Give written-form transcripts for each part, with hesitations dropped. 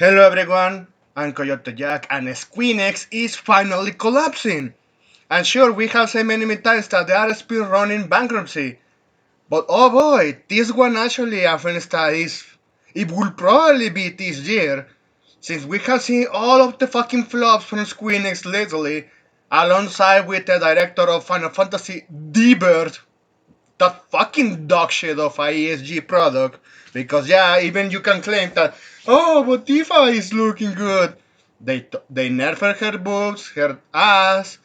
Hello everyone, I'm Coyote Jack and Squeenix is finally collapsing. And sure, we have said many times that they are speed running bankruptcy. But oh boy, this one actually happens that it will probably be this year. Since we have seen all of the fucking flops from Squeenix lately, alongside with the director of Final Fantasy D-Bird, that fucking dog shit of a ESG product. Because yeah, even you can claim that, oh, but Tifa is looking good. They nerfed her boobs, her ass,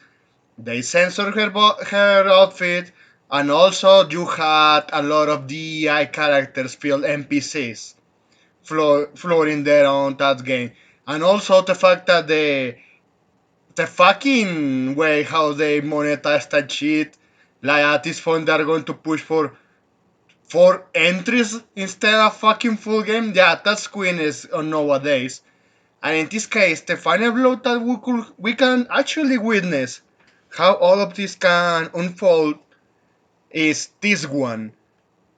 they censored her outfit, and also you had a lot of DEI characters filled NPCs floating there on that game. And also the fact that the fucking way how they monetize that shit, like at this point they're going to push for entries instead of fucking full game. Yeah, that's Queen is on nowadays. And in this case, the final blow that we can actually witness how all of this can unfold is this one.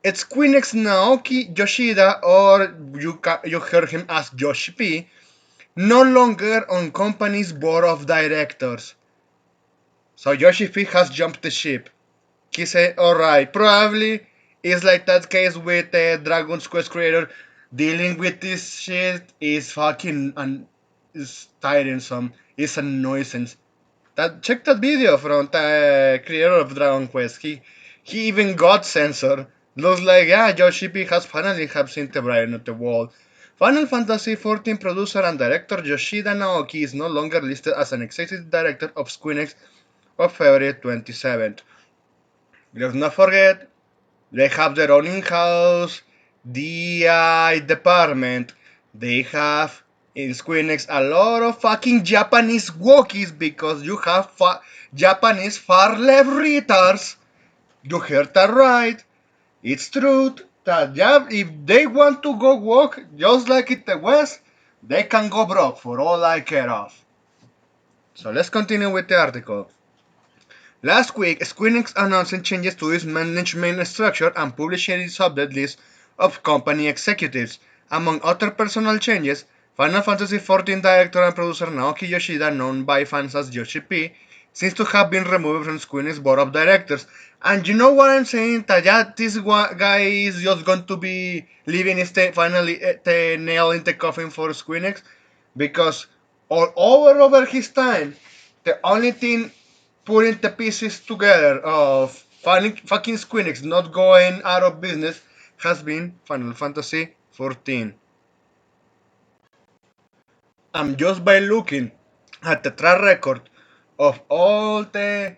It's Queenix Naoki Yoshida, or you heard him as Yoshi P, no longer on company's board of directors. So Yoshi P has jumped the ship. He said, alright, probably it's like that case with the Dragon's Quest creator. Dealing with this shit is fucking is tiresome. It's a nuisance. Check that video from the creator of Dragon Quest. He even got censored. Looks like yeah, Yoshi P has finally have seen the bright of the wall. Final Fantasy XIV producer and director Yoshida Naoki is no longer listed as an executive director of Squeenix of February 27th. Let's not forget, they have their own in-house DI department. They have in Squeenix a lot of fucking Japanese walkies because you have Japanese far left retards. You heard that right. It's true that yeah, if they want to go walk just like in the West, they can go broke for all I care of. So let's continue with the article. Last week, Squeenix announced changes to its management structure and published its updated list of company executives. Among other personal changes, Final Fantasy XIV director and producer Naoki Yoshida, known by fans as Yoshi P, seems to have been removed from Squeenix board of directors. And you know what I'm saying? That yeah, this guy is just going to be leaving finally the nail in the coffin for Squeenix, because over his time, the only thing putting the pieces together of fucking Squeenix not going out of business has been Final Fantasy XIV. And just by looking at the track record of all the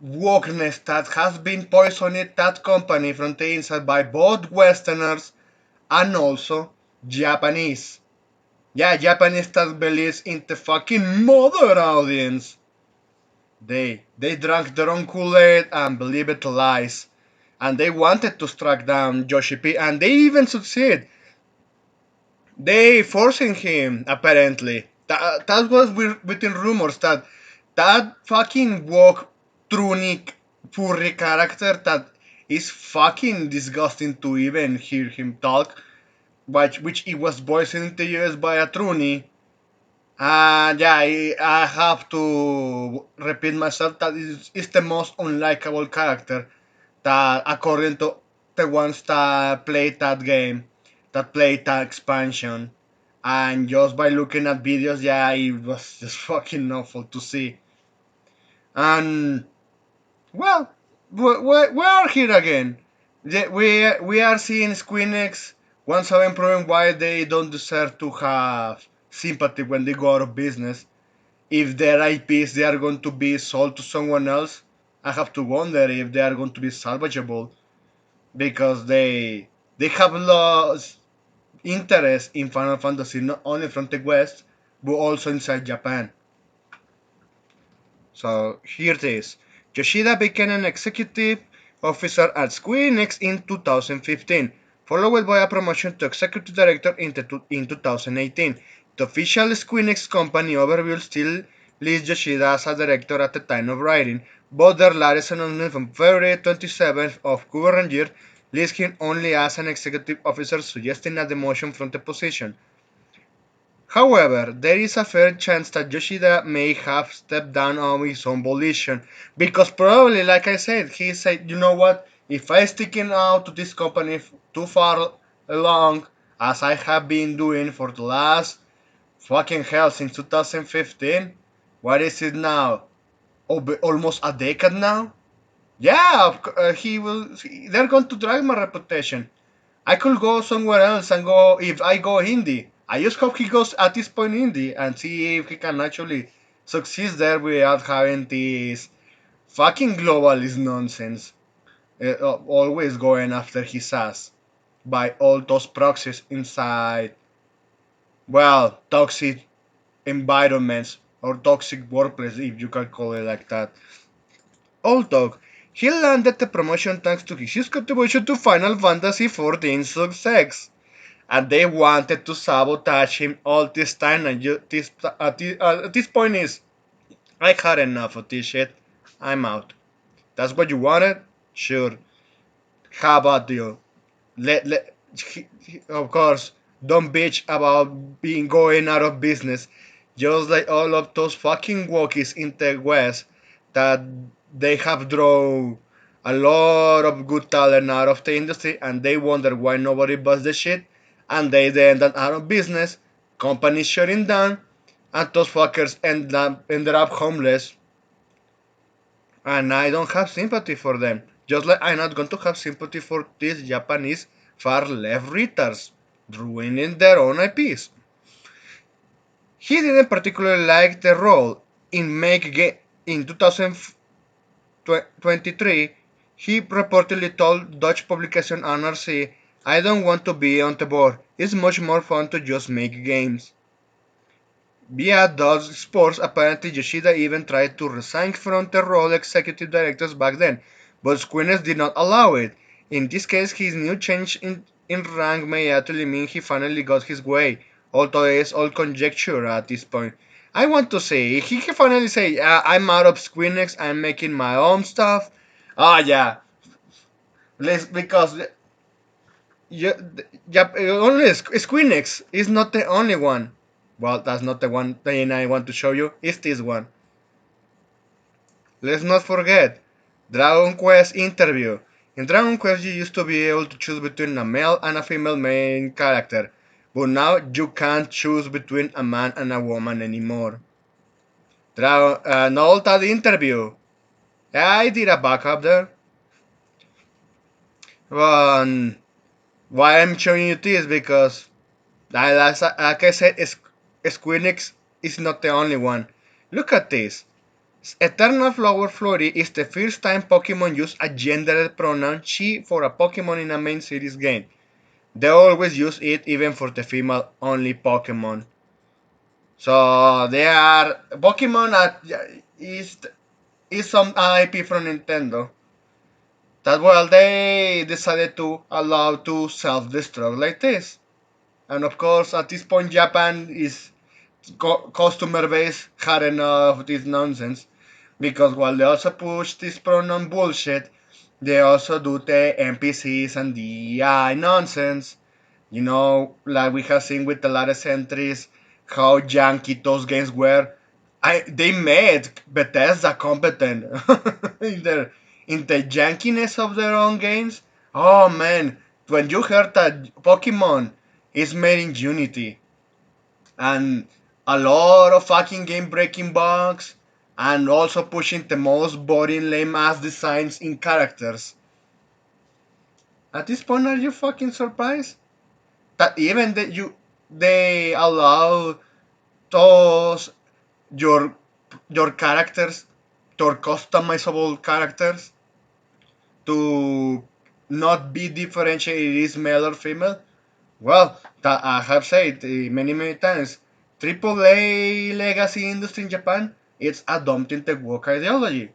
wokeness that has been poisoning that company from the inside by both Westerners and also Japanese. Yeah, Japanese that believes in the fucking mother audience. They drank their own Kool-Aid and believed lies. And they wanted to strike down Yoshi P, and they even succeed. They forcing him, apparently. That was within rumors that that fucking woke trunic furry character that is fucking disgusting to even hear him talk, which it was voiced in the US by a trunie. And yeah, I have to repeat myself that is the most unlikable character that, according to the ones that played that game, that played that expansion. And just by looking at videos, yeah, it was just fucking awful to see. And well, we are here again. We are seeing Squeenix once again proving why they don't deserve to have sympathy when they go out of business. If their IPs they are going to be sold to someone else, I have to wonder if they are going to be salvageable, because they have lost interest in Final Fantasy not only from the West but also inside Japan. So here it is. Yoshida became an executive officer at Square Enix in 2015, followed by a promotion to executive director in 2018. The official Square Enix company overview still lists Yoshida as a director at the time of writing, but their latest announcement from February 27th of current year lists him only as an executive officer, suggesting a demotion from the position. However, there is a fair chance that Yoshida may have stepped down on his own volition, because probably, like I said, he said, you know what, if I sticking out to this company too far along, as I have been doing for the last fucking hell since 2015, what is it now? Almost a decade now? Yeah, he will. They're going to drag my reputation. I could go somewhere else and go if I go indie. I just hope he goes at this point indie and see if he can actually succeed there without having this fucking globalist nonsense. Always going after his ass by all those proxies inside, well, toxic environments or toxic workplace, if you can call it like that. Although he landed the promotion thanks to his contribution to Final Fantasy XIV's success, and they wanted to sabotage him all this time. And at this point is, I had enough of this shit. I'm out. That's what you wanted? Sure. How about you? Let of course, don't bitch about being going out of business, just like all of those fucking walkies in the West that they have drawn a lot of good talent out of the industry, and they wonder why nobody buys the shit, and they then end out of business, companies shutting down, and those fuckers ended up homeless, and I don't have sympathy for them. Just like I'm not going to have sympathy for these Japanese far left retards ruining their own IPs. He didn't particularly like the role in in 2023. He reportedly told Dutch publication NRC, "I don't want to be on the board. It's much more fun to just make games." Via those sports, apparently Yoshida even tried to resign from the role executive directors back then, but squeenix did not allow it. In this case, his new change in rank may actually mean he finally got his way, although it is all conjecture at this point. I want to say, he finally say, I'm out of squeenix, I'm making my own stuff. Ah, yeah, because yeah, yeah, only squeenix is not the only one. Well, that's not the one thing I want to show you. It's this one. Let's not forget Dragon Quest interview. In Dragon Quest, you used to be able to choose between a male and a female main character, but now you can't choose between a man and a woman anymore. Not that interview. I did a backup there. But why I'm showing you this because, like I said, Squeenix is not the only one. Look at this. Eternal Flower Flurry is the first time Pokemon use a gendered pronoun she for a Pokemon in a main series game. They always use it even for the female only Pokemon. So they are Pokemon is some IP from Nintendo that well they decided to allow to self-destruct like this. And of course at this point Japan is customer base had enough of this nonsense because while they also push this pronoun bullshit, they also do the NPCs and the AI nonsense. You know, like we have seen with the latest entries, how janky those games were. They made Bethesda competent in their in the jankiness of their own games. Oh man, when you heard that Pokemon is made in Unity and a lot of fucking game breaking bugs and also pushing the most boring lame ass designs in characters. At this point are you fucking surprised? That even that you they allow those your your characters, your customizable characters to not be differentiated is male or female. Well, that I have said many times, AAA legacy industry in Japan, it's adopting the woke ideology.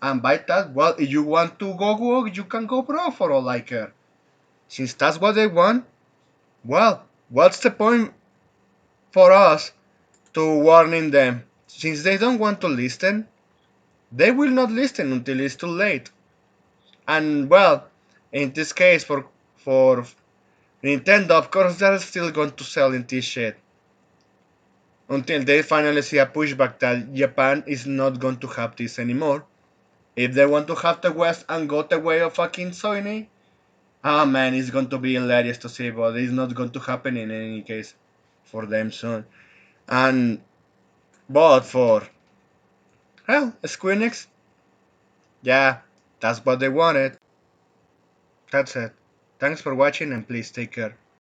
And by that, well, if you want to go woke, you can go pro for all I care. Since that's what they want, well, what's the point for us to warning them? Since they don't want to listen, they will not listen until it's too late. And well, in this case, for Nintendo, of course, they're still going to sell in this shit. until they finally see a pushback that Japan is not going to have this anymore. If they want to have the West and go the way of fucking Soini, ah man, it's going to be hilarious to see, but it's not going to happen in any case for them soon. And but for hell, Squeenix, yeah, that's what they wanted. That's it. Thanks for watching and please take care.